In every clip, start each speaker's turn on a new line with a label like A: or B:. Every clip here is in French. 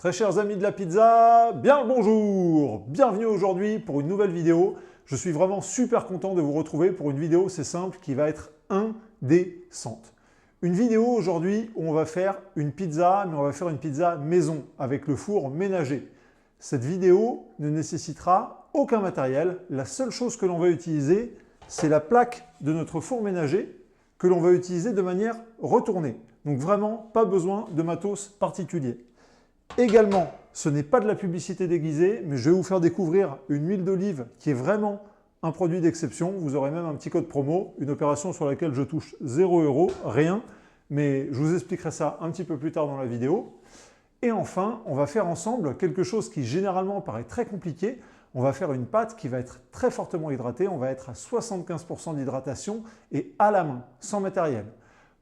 A: Très chers amis de la pizza, bien le bonjour! Bienvenue aujourd'hui pour une nouvelle vidéo. Je suis vraiment super content de vous retrouver pour une vidéo, c'est simple, qui va être indécente. Une vidéo aujourd'hui où on va faire une pizza, mais on va faire une pizza maison avec le four ménager. Cette vidéo ne nécessitera aucun matériel. La seule chose que l'on va utiliser, c'est la plaque de notre four ménager que l'on va utiliser de manière retournée. Donc vraiment, pas besoin de matos particulier. Également, ce n'est pas de la publicité déguisée, mais je vais vous faire découvrir une huile d'olive qui est vraiment un produit d'exception. Vous aurez même un petit code promo, une opération sur laquelle je touche 0 €, rien. Mais je vous expliquerai ça un petit peu plus tard dans la vidéo. Et enfin, on va faire ensemble quelque chose qui généralement paraît très compliqué. On va faire une pâte qui va être très fortement hydratée. On va être à 75% d'hydratation et à la main, sans matériel.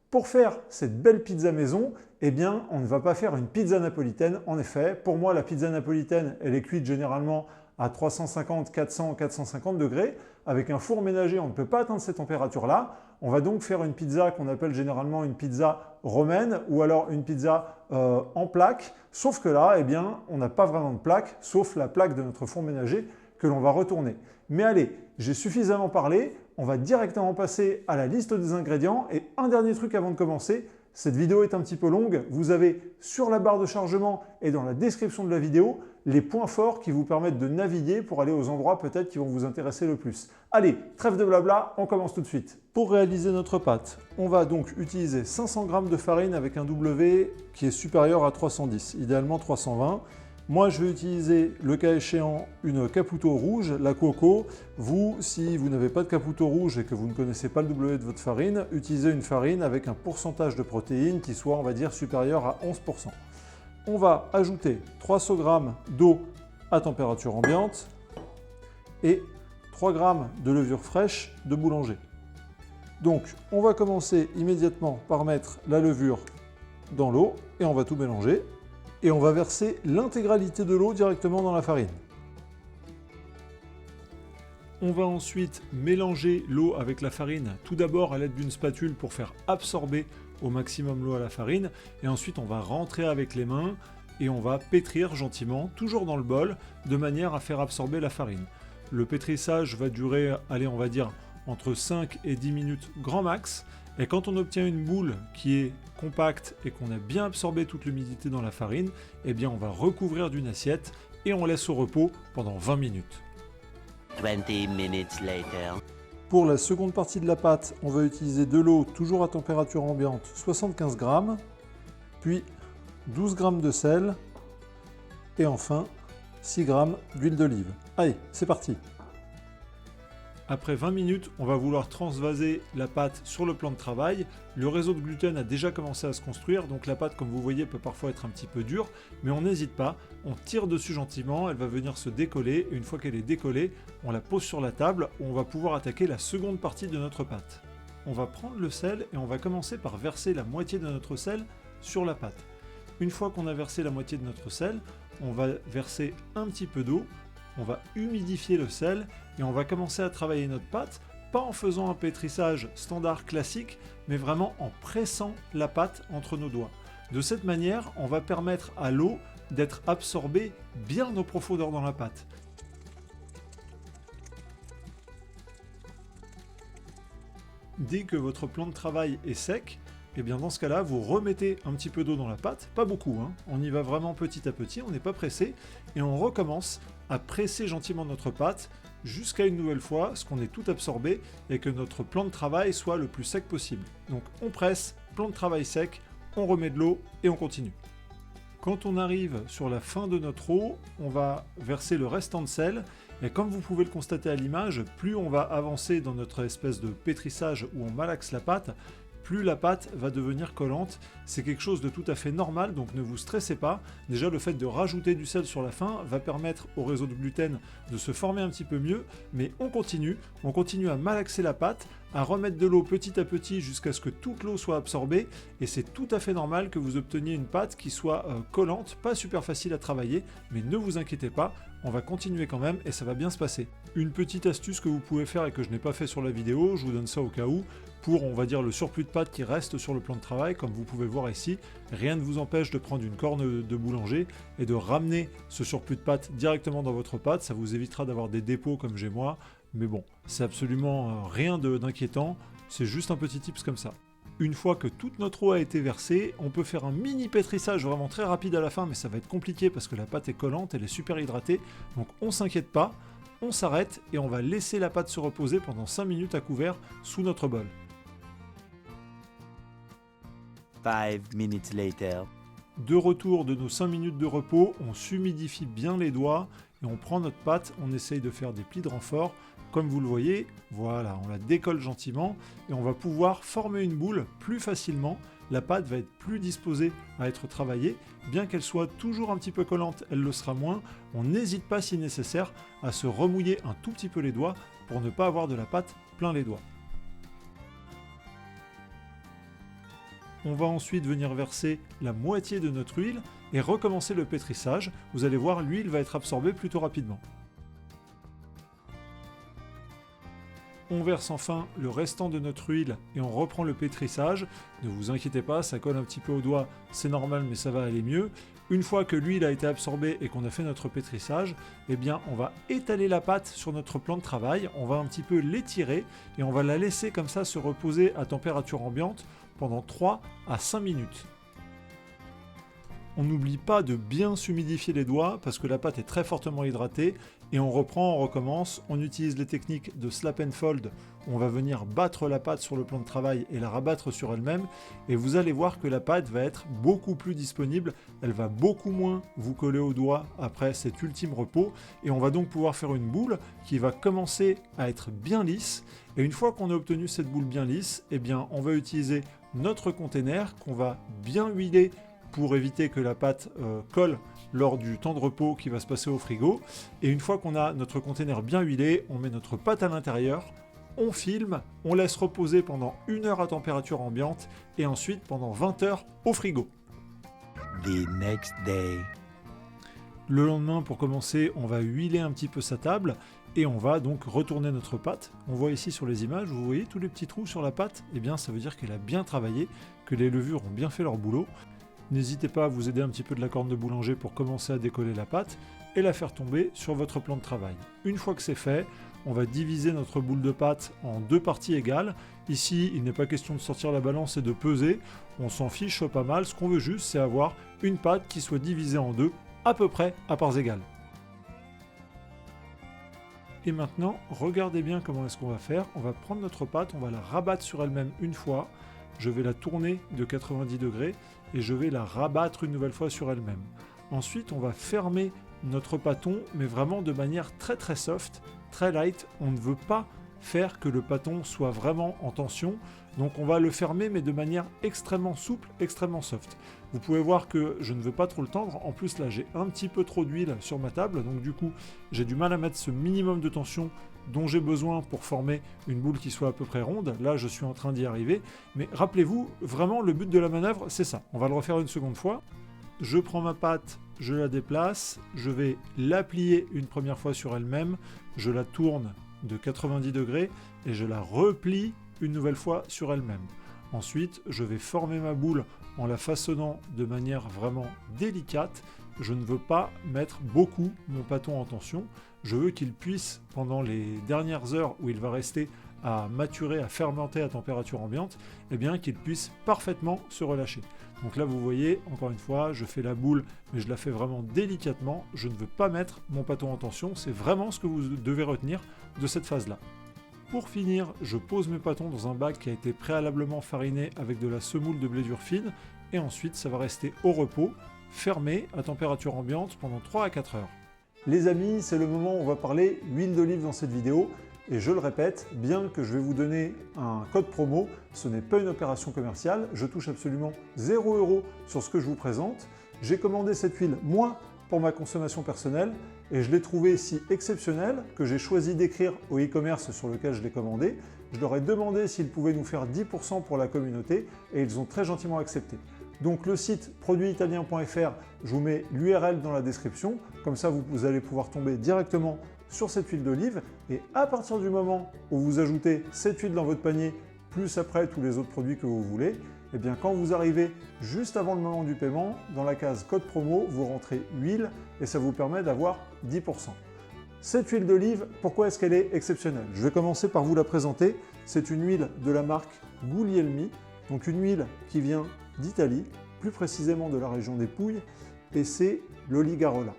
A: Pour faire cette belle pizza maison, eh bien, on ne va pas faire une pizza napolitaine. En effet, pour moi, la pizza napolitaine, elle est cuite généralement à 350, 400, 450 degrés. Avec un four ménager, on ne peut pas atteindre ces températures-là. On va donc faire une pizza qu'on appelle généralement une pizza romaine ou alors une pizza en plaque. Sauf que là, eh bien, on n'a pas vraiment de plaque, sauf la plaque de notre four ménager que l'on va retourner. Mais allez, j'ai suffisamment parlé. On va directement passer à la liste des ingrédients. Et un dernier truc avant de commencer, cette vidéo est un petit peu longue. Vous avez sur la barre de chargement et dans la description de la vidéo les points forts qui vous permettent de naviguer pour aller aux endroits peut-être qui vont vous intéresser le plus. Allez, trêve de blabla, on commence tout de suite. Pour réaliser notre pâte, on va donc utiliser 500 g de farine avec un W qui est supérieur à 310, idéalement 320. Moi, je vais utiliser, le cas échéant, une Caputo rouge, la coco. Vous, si vous n'avez pas de Caputo rouge et que vous ne connaissez pas le W de votre farine, utilisez une farine avec un pourcentage de protéines qui soit, on va dire, supérieur à 11%. On va ajouter 300 g d'eau à température ambiante et 3 g de levure fraîche de boulanger. Donc, on va commencer immédiatement par mettre la levure dans l'eau et on va tout mélanger. Et on va verser l'intégralité de l'eau directement dans la farine. On va ensuite mélanger l'eau avec la farine, tout d'abord à l'aide d'une spatule pour faire absorber au maximum l'eau à la farine, et ensuite on va rentrer avec les mains et on va pétrir gentiment, toujours dans le bol, de manière à faire absorber la farine. Le pétrissage va durer, allez, on va dire, entre 5 et 10 minutes grand max. Et quand on obtient une boule qui est compacte et qu'on a bien absorbé toute l'humidité dans la farine, eh bien on va recouvrir d'une assiette et on laisse au repos pendant 20 minutes.
B: 20 minutes later.
A: Pour la seconde partie de la pâte, on va utiliser de l'eau toujours à température ambiante, 75 g, puis 12 g de sel et enfin 6 g d'huile d'olive. Allez, c'est parti! Après 20 minutes, on va vouloir transvaser la pâte sur le plan de travail. Le réseau de gluten a déjà commencé à se construire, donc la pâte, comme vous voyez, peut parfois être un petit peu dure, mais on n'hésite pas, on tire dessus gentiment, elle va venir se décoller, et une fois qu'elle est décollée, on la pose sur la table où on va pouvoir attaquer la seconde partie de notre pâte. On va prendre le sel et on va commencer par verser la moitié de notre sel sur la pâte. Une fois qu'on a versé la moitié de notre sel, on va verser un petit peu d'eau. On va humidifier le sel et on va commencer à travailler notre pâte, pas en faisant un pétrissage standard classique, mais vraiment en pressant la pâte entre nos doigts. De cette manière, on va permettre à l'eau d'être absorbée bien en profondeur dans la pâte. Dès que votre plan de travail est sec, et bien dans ce cas-là, vous remettez un petit peu d'eau dans la pâte, pas beaucoup, hein. On y va vraiment petit à petit, on n'est pas pressé, et on recommence à presser gentiment notre pâte jusqu'à une nouvelle fois, ce qu'on est tout absorbé, et que notre plan de travail soit le plus sec possible. Donc on presse, plan de travail sec, on remet de l'eau et on continue. Quand on arrive sur la fin de notre eau, on va verser le restant de sel, et comme vous pouvez le constater à l'image, plus on va avancer dans notre espèce de pétrissage où on malaxe la pâte, plus la pâte va devenir collante. C'est quelque chose de tout à fait normal, donc ne vous stressez pas. Déjà, le fait de rajouter du sel sur la fin va permettre au réseau de gluten de se former un petit peu mieux, mais on continue à malaxer la pâte à remettre de l'eau petit à petit jusqu'à ce que toute l'eau soit absorbée, et c'est tout à fait normal que vous obteniez une pâte qui soit collante, pas super facile à travailler, mais ne vous inquiétez pas, on va continuer quand même et ça va bien se passer. Une petite astuce que vous pouvez faire et que je n'ai pas fait sur la vidéo, je vous donne ça au cas où, pour on va dire le surplus de pâte qui reste sur le plan de travail, comme vous pouvez le voir ici, rien ne vous empêche de prendre une corne de boulanger et de ramener ce surplus de pâte directement dans votre pâte, ça vous évitera d'avoir des dépôts comme j'ai moi, mais bon, c'est absolument rien d'inquiétant, c'est juste un petit tips comme ça. Une fois que toute notre eau a été versée, on peut faire un mini pétrissage vraiment très rapide à la fin, mais ça va être compliqué parce que la pâte est collante, elle est super hydratée, donc on s'inquiète pas, on s'arrête et on va laisser la pâte se reposer pendant 5 minutes à couvert sous notre bol.
B: 5 minutes later.
A: De retour de nos 5 minutes de repos, on s'humidifie bien les doigts et on prend notre pâte, on essaye de faire des plis de renfort. Comme vous le voyez, voilà, on la décolle gentiment et on va pouvoir former une boule plus facilement. La pâte va être plus disposée à être travaillée. Bien qu'elle soit toujours un petit peu collante, elle le sera moins. On n'hésite pas si nécessaire à se remouiller un tout petit peu les doigts pour ne pas avoir de la pâte plein les doigts. On va ensuite venir verser la moitié de notre huile et recommencer le pétrissage. Vous allez voir, l'huile va être absorbée plutôt rapidement. On verse enfin le restant de notre huile et on reprend le pétrissage. Ne vous inquiétez pas, ça colle un petit peu au doigt, c'est normal mais ça va aller mieux. Une fois que l'huile a été absorbée et qu'on a fait notre pétrissage, eh bien on va étaler la pâte sur notre plan de travail, on va un petit peu l'étirer et on va la laisser comme ça se reposer à température ambiante pendant 3 à 5 minutes. On n'oublie pas de bien s'humidifier les doigts parce que la pâte est très fortement hydratée et on reprend, on recommence, on utilise les techniques de slap and fold, on va venir battre la pâte sur le plan de travail et la rabattre sur elle-même et vous allez voir que la pâte va être beaucoup plus disponible, elle va beaucoup moins vous coller aux doigts après cet ultime repos et on va donc pouvoir faire une boule qui va commencer à être bien lisse et une fois qu'on a obtenu cette boule bien lisse, eh bien on va utiliser notre container qu'on va bien huiler pour éviter que la pâte colle lors du temps de repos qui va se passer au frigo. Et une fois qu'on a notre container bien huilé, on met notre pâte à l'intérieur, on filme, on laisse reposer pendant 1 heure à température ambiante et ensuite pendant 20 heures au frigo.
B: The next day.
A: Le lendemain, pour commencer, on va huiler un petit peu sa table et on va donc retourner notre pâte. On voit ici sur les images, vous voyez tous les petits trous sur la pâte, eh bien ça veut dire qu'elle a bien travaillé, que les levures ont bien fait leur boulot. N'hésitez pas à vous aider un petit peu de la corne de boulanger pour commencer à décoller la pâte et la faire tomber sur votre plan de travail. Une fois que c'est fait, on va diviser notre boule de pâte en 2 parties égales. Ici, il n'est pas question de sortir la balance et de peser, on s'en fiche pas mal, ce qu'on veut juste c'est avoir une pâte qui soit divisée en 2, à peu près à parts égales. Et maintenant, regardez bien comment est-ce qu'on va faire. On va prendre notre pâte, on va la rabattre sur elle-même une fois, je vais la tourner de 90 degrés et je vais la rabattre une nouvelle fois sur elle-même. Ensuite, on va fermer notre pâton, mais vraiment de manière très très soft, très light. On ne veut pas faire que le pâton soit vraiment en tension, donc on va le fermer mais de manière extrêmement souple, extrêmement soft. Vous pouvez voir que je ne veux pas trop le tendre, en plus là j'ai un petit peu trop d'huile sur ma table, donc du coup j'ai du mal à mettre ce minimum de tension dont j'ai besoin pour former une boule qui soit à peu près ronde. Là je suis en train d'y arriver, mais rappelez-vous, vraiment le but de la manœuvre c'est ça. On va le refaire une seconde fois. Je prends ma pâte, je la déplace, je vais la plier une première fois sur elle-même, je la tourne de 90 degrés et je la replie une nouvelle fois sur elle-même. Ensuite, je vais former ma boule en la façonnant de manière vraiment délicate. Je ne veux pas mettre beaucoup mon pâton en tension. Je veux qu'il puisse, pendant les dernières heures où il va rester à maturer, à fermenter à température ambiante, eh bien qu'il puisse parfaitement se relâcher. Donc là vous voyez, encore une fois, je fais la boule, mais je la fais vraiment délicatement. Je ne veux pas mettre mon pâton en tension, c'est vraiment ce que vous devez retenir de cette phase-là. Pour finir, je pose mes pâtons dans un bac qui a été préalablement fariné avec de la semoule de blé dur fine, et ensuite ça va rester au repos, fermé à température ambiante pendant 3 à 4 heures. Les amis, c'est le moment où on va parler huile d'olive dans cette vidéo. Et je le répète, bien que je vais vous donner un code promo, ce n'est pas une opération commerciale, je touche absolument 0 € sur ce que je vous présente. J'ai commandé cette huile, moi, pour ma consommation personnelle et je l'ai trouvé si exceptionnel que j'ai choisi d'écrire au e-commerce sur lequel je l'ai commandé. Je leur ai demandé s'ils pouvaient nous faire 10% pour la communauté et ils ont très gentiment accepté. Donc le site produititalien.fr, je vous mets l'URL dans la description, comme ça vous allez pouvoir tomber directement sur cette huile d'olive et à partir du moment où vous ajoutez cette huile dans votre panier, plus après tous les autres produits que vous voulez, et bien quand vous arrivez juste avant le moment du paiement, dans la case code promo, vous rentrez huile et ça vous permet d'avoir 10%. Cette huile d'olive, pourquoi est-ce qu'elle est exceptionnelle? Je vais commencer par vous la présenter. C'est une huile de la marque Guglielmi, donc une huile qui vient d'Italie, plus précisément de la région des Pouilles, et c'est l'Oligarola.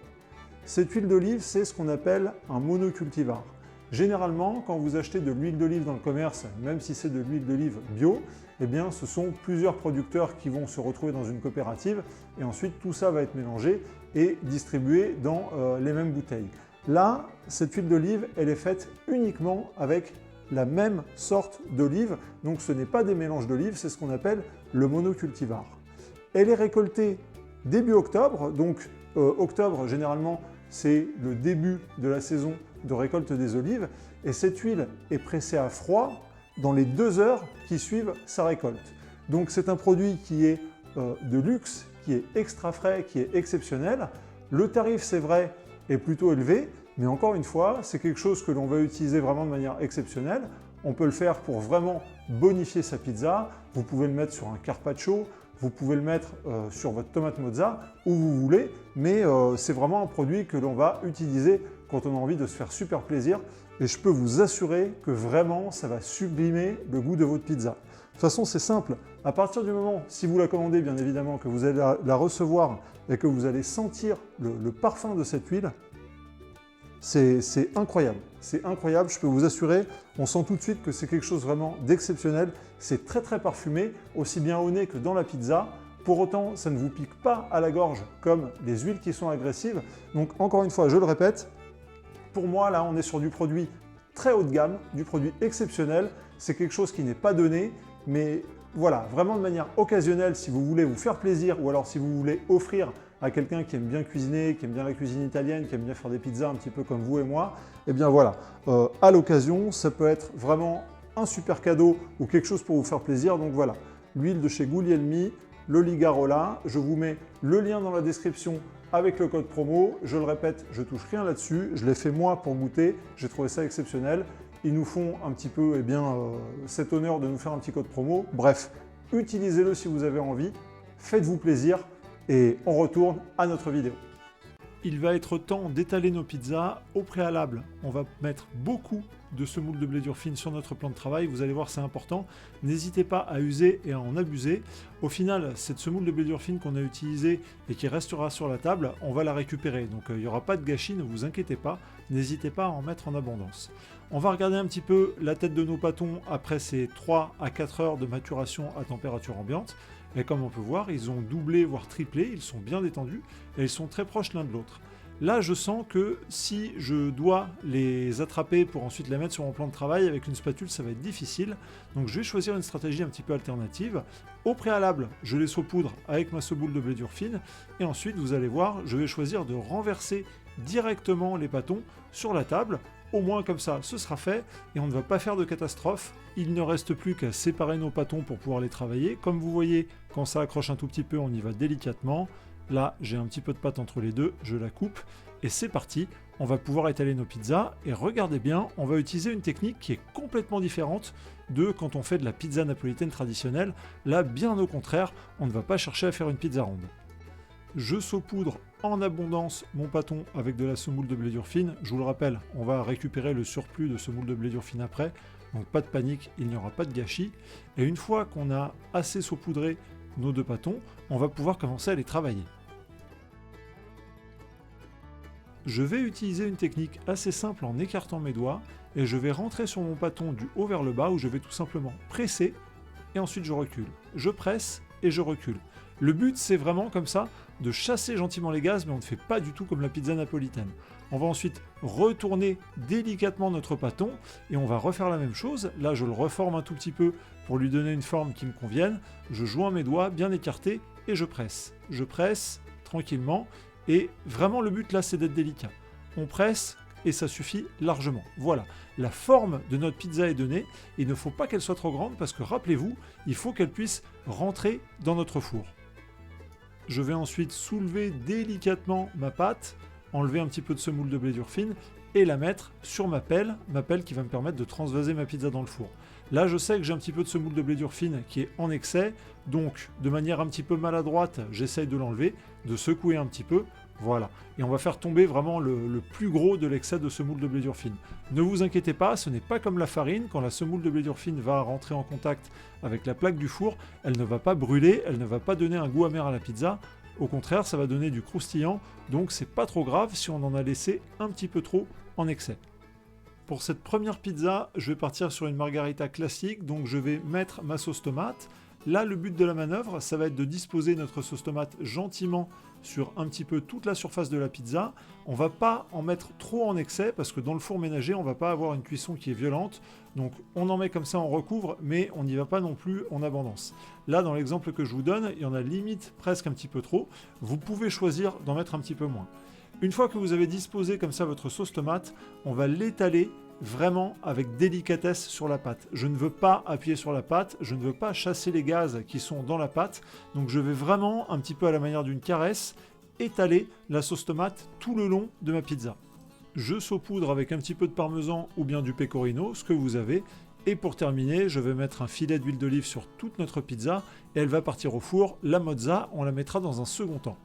A: Cette huile d'olive, c'est ce qu'on appelle un monocultivar. Généralement, quand vous achetez de l'huile d'olive dans le commerce, même si c'est de l'huile d'olive bio, eh bien, ce sont plusieurs producteurs qui vont se retrouver dans une coopérative et ensuite tout ça va être mélangé et distribué dans les mêmes bouteilles. Là, cette huile d'olive, elle est faite uniquement avec la même sorte d'olive, donc ce n'est pas des mélanges d'olives, c'est ce qu'on appelle le monocultivar. Elle est récoltée début octobre, donc octobre généralement c'est le début de la saison de récolte des olives, et cette huile est pressée à froid dans les 2 heures qui suivent sa récolte. Donc c'est un produit qui est de luxe, qui est extra frais, qui est exceptionnel. Le tarif, c'est vrai, est plutôt élevé, mais encore une fois, c'est quelque chose que l'on va utiliser vraiment de manière exceptionnelle. On peut le faire pour vraiment bonifier sa pizza. Vous pouvez le mettre sur un carpaccio, vous pouvez le mettre sur votre tomate mozza, où vous voulez, mais c'est vraiment un produit que l'on va utiliser quand on a envie de se faire super plaisir. Et je peux vous assurer que vraiment, ça va sublimer le goût de votre pizza. De toute façon, c'est simple. À partir du moment, si vous la commandez, bien évidemment, que vous allez la recevoir et que vous allez sentir le parfum de cette huile, c'est incroyable. C'est incroyable, je peux vous assurer. On sent tout de suite que c'est quelque chose vraiment d'exceptionnel. C'est très très parfumé, aussi bien au nez que dans la pizza. Pour autant, ça ne vous pique pas à la gorge comme les huiles qui sont agressives. Donc encore une fois, je le répète, pour moi, là, on est sur du produit très haut de gamme, du produit exceptionnel. C'est quelque chose qui n'est pas donné, mais voilà, vraiment de manière occasionnelle, si vous voulez vous faire plaisir ou alors si vous voulez offrir à quelqu'un qui aime bien cuisiner, qui aime bien la cuisine italienne, qui aime bien faire des pizzas un petit peu comme vous et moi, eh bien voilà, à l'occasion, ça peut être vraiment un super cadeau ou quelque chose pour vous faire plaisir. Donc voilà, l'huile de chez Guglielmi, l'Oligarola, je vous mets le lien dans la description avec le code promo. Je le répète, je touche rien là-dessus, je l'ai fait moi pour goûter, j'ai trouvé ça exceptionnel. Ils nous font un petit peu cet honneur de nous faire un petit code promo. Bref, utilisez-le si vous avez envie, faites-vous plaisir et on retourne à notre vidéo. Il va être temps d'étaler nos pizzas. Au préalable, on va mettre beaucoup de semoule de blé dur fine sur notre plan de travail. Vous allez voir, c'est important. N'hésitez pas à user et à en abuser. Au final, cette semoule de blé dur fine qu'on a utilisée et qui restera sur la table, on va la récupérer. Donc il n'y aura pas de gâchis, ne vous inquiétez pas. N'hésitez pas à en mettre en abondance. On va regarder un petit peu la tête de nos pâtons après ces 3 à 4 heures de maturation à température ambiante. Et comme on peut voir, ils ont doublé, voire triplé, ils sont bien détendus et ils sont très proches l'un de l'autre. Là, je sens que si je dois les attraper pour ensuite les mettre sur mon plan de travail avec une spatule, ça va être difficile. Donc je vais choisir une stratégie un petit peu alternative. Au préalable, je les saupoudre avec ma semoule de blé dur fine et ensuite, vous allez voir, je vais choisir de renverser directement les pâtons sur la table. Au moins comme ça, ce sera fait et on ne va pas faire de catastrophe. Il ne reste plus qu'à séparer nos pâtons pour pouvoir les travailler. Comme vous voyez, quand ça accroche un tout petit peu, on y va délicatement. Là, j'ai un petit peu de pâte entre les deux, je la coupe et c'est parti. On va pouvoir étaler nos pizzas et regardez bien, on va utiliser une technique qui est complètement différente de quand on fait de la pizza napolitaine traditionnelle. Là, bien au contraire, on ne va pas chercher à faire une pizza ronde. Je saupoudre en abondance mon pâton avec de la semoule de blé dur fine. Je vous le rappelle, on va récupérer le surplus de semoule de blé dur fine après, donc pas de panique, il n'y aura pas de gâchis. Et une fois qu'on a assez saupoudré nos 2 pâtons, on va pouvoir commencer à les travailler. Je vais utiliser une technique assez simple en écartant mes doigts et je vais rentrer sur mon pâton du haut vers le bas où je vais tout simplement presser et ensuite je recule. Je presse et je recule. Le but, c'est vraiment comme ça de chasser gentiment les gaz, mais on ne fait pas du tout comme la pizza napolitaine. On va ensuite retourner délicatement notre pâton et on va refaire la même chose. Là, je le reforme un tout petit peu pour lui donner une forme qui me convienne. Je joins mes doigts bien écartés et je presse. Je presse tranquillement Et vraiment le but là c'est d'être délicat. On presse et ça suffit largement. Voilà, la forme de notre pizza est donnée. Il ne faut pas qu'elle soit trop grande parce que rappelez-vous, il faut qu'elle puisse rentrer dans notre four. Je vais ensuite soulever délicatement ma pâte, enlever un petit peu de semoule de blé dur fine et la mettre sur ma pelle qui va me permettre de transvaser ma pizza dans le four. Là, je sais que j'ai un petit peu de semoule de blé dur fine qui est en excès, donc de manière un petit peu maladroite, j'essaye de l'enlever, de secouer un petit peu, voilà. Et on va faire tomber vraiment le plus gros de l'excès de semoule de blé dur fine. Ne vous inquiétez pas, ce n'est pas comme la farine, quand la semoule de blé dur fine va rentrer en contact avec la plaque du four, elle ne va pas brûler, elle ne va pas donner un goût amer à la pizza. Au contraire, ça va donner du croustillant, donc c'est pas trop grave si on en a laissé un petit peu trop en excès. Pour cette première pizza, je vais partir sur une margarita classique, donc je vais mettre ma sauce tomate. Là, le but de la manœuvre, ça va être de disposer notre sauce tomate gentiment sur un petit peu toute la surface de la pizza. On va pas en mettre trop en excès parce que dans le four ménager, on va pas avoir une cuisson qui est violente. Donc on en met comme ça, on recouvre, mais on n'y va pas non plus en abondance. Là, dans l'exemple que je vous donne, il y en a limite presque un petit peu trop. Vous pouvez choisir d'en mettre un petit peu moins. Une fois que vous avez disposé comme ça votre sauce tomate, on va l'étaler vraiment avec délicatesse sur la pâte. Je ne veux pas appuyer sur la pâte, je ne veux pas chasser les gaz qui sont dans la pâte, donc je vais vraiment, un petit peu à la manière d'une caresse, étaler la sauce tomate tout le long de ma pizza. Je saupoudre avec un petit peu de parmesan ou bien du pecorino, ce que vous avez, et pour terminer, je vais mettre un filet d'huile d'olive sur toute notre pizza, et elle va partir au four. La mozza, on la mettra dans un second temps.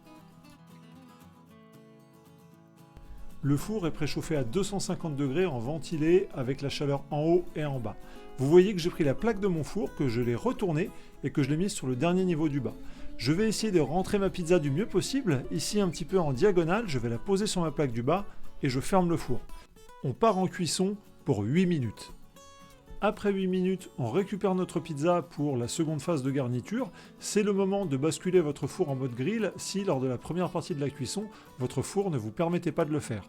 A: Le four est préchauffé à 250 degrés en ventilé avec la chaleur en haut et en bas. Vous voyez que j'ai pris la plaque de mon four, que je l'ai retournée et que je l'ai mise sur le dernier niveau du bas. Je vais essayer de rentrer ma pizza du mieux possible, ici un petit peu en diagonale, je vais la poser sur ma plaque du bas et je ferme le four. On part en cuisson pour 8 minutes. Après 8 minutes, on récupère notre pizza pour la seconde phase de garniture. C'est le moment de basculer votre four en mode grill si, lors de la première partie de la cuisson, votre four ne vous permettait pas de le faire.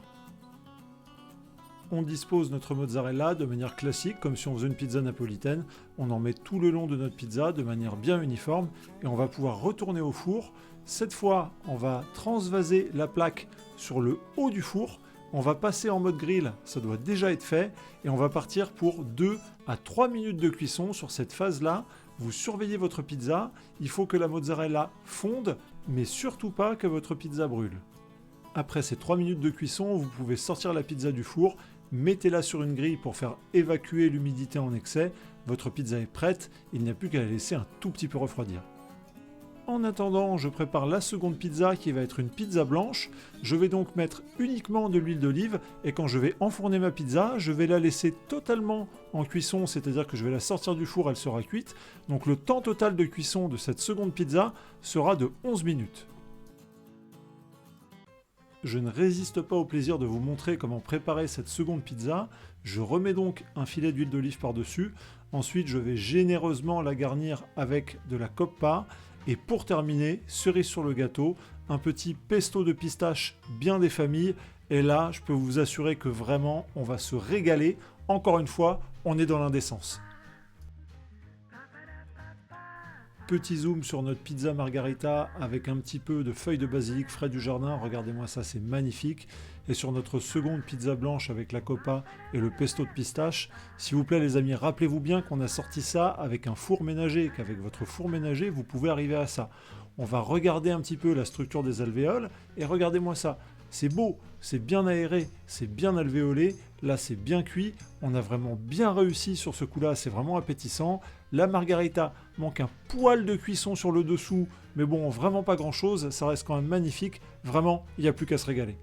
A: On dispose notre mozzarella de manière classique, comme si on faisait une pizza napolitaine. On en met tout le long de notre pizza de manière bien uniforme et on va pouvoir retourner au four. Cette fois, on va transvaser la plaque sur le haut du four. On va passer en mode grill, ça doit déjà être fait, et on va partir pour 2 à 3 minutes de cuisson sur cette phase-là. Vous surveillez votre pizza, il faut que la mozzarella fonde, mais surtout pas que votre pizza brûle. Après ces 3 minutes de cuisson, vous pouvez sortir la pizza du four, mettez-la sur une grille pour faire évacuer l'humidité en excès. Votre pizza est prête, il n'y a plus qu'à la laisser un tout petit peu refroidir. En attendant, je prépare la seconde pizza qui va être une pizza blanche. Je vais donc mettre uniquement de l'huile d'olive et quand je vais enfourner ma pizza, je vais la laisser totalement en cuisson, c'est-à-dire que je vais la sortir du four, elle sera cuite. Donc le temps total de cuisson de cette seconde pizza sera de 11 minutes. Je ne résiste pas au plaisir de vous montrer comment préparer cette seconde pizza. Je remets donc un filet d'huile d'olive par-dessus. Ensuite, je vais généreusement la garnir avec de la coppa. Et pour terminer, cerise sur le gâteau, un petit pesto de pistache bien des familles. Et là, je peux vous assurer que vraiment, on va se régaler. Encore une fois, on est dans l'indécence. Petit zoom sur notre pizza margarita avec un petit peu de feuilles de basilic frais du jardin. Regardez-moi ça, c'est magnifique. Et sur notre seconde pizza blanche avec la coppa et le pesto de pistache. S'il vous plaît les amis, rappelez-vous bien qu'on a sorti ça avec un four ménager, qu'avec votre four ménager, vous pouvez arriver à ça. On va regarder un petit peu la structure des alvéoles et regardez-moi ça. C'est beau, c'est bien aéré, c'est bien alvéolé, là c'est bien cuit, on a vraiment bien réussi sur ce coup-là, c'est vraiment appétissant. La margarita manque un poil de cuisson sur le dessous, mais bon, vraiment pas grand-chose, ça reste quand même magnifique, vraiment, il n'y a plus qu'à se régaler.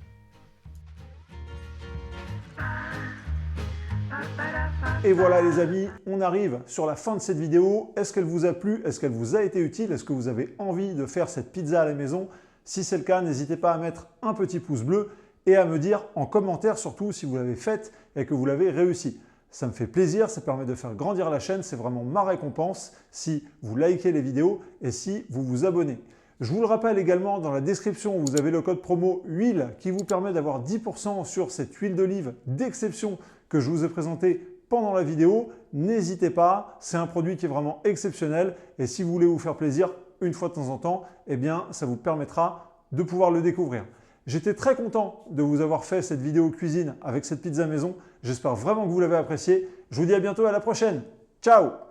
A: Et voilà les amis, on arrive sur la fin de cette vidéo. Est-ce qu'elle vous a plu? Est-ce qu'elle vous a été utile? Est-ce que vous avez envie de faire cette pizza à la maison? Si c'est le cas, n'hésitez pas à mettre un petit pouce bleu et à me dire en commentaire surtout si vous l'avez faite et que vous l'avez réussi. Ça me fait plaisir, ça permet de faire grandir la chaîne, c'est vraiment ma récompense si vous likez les vidéos et si vous vous abonnez. Je vous le rappelle également, dans la description, vous avez le code promo huile qui vous permet d'avoir 10% sur cette huile d'olive d'exception que je vous ai présentée pendant la vidéo. N'hésitez pas, c'est un produit qui est vraiment exceptionnel et si vous voulez vous faire plaisir une fois de temps en temps, eh bien, ça vous permettra de pouvoir le découvrir. J'étais très content de vous avoir fait cette vidéo cuisine avec cette pizza maison. J'espère vraiment que vous l'avez appréciée. Je vous dis à bientôt, à la prochaine. Ciao!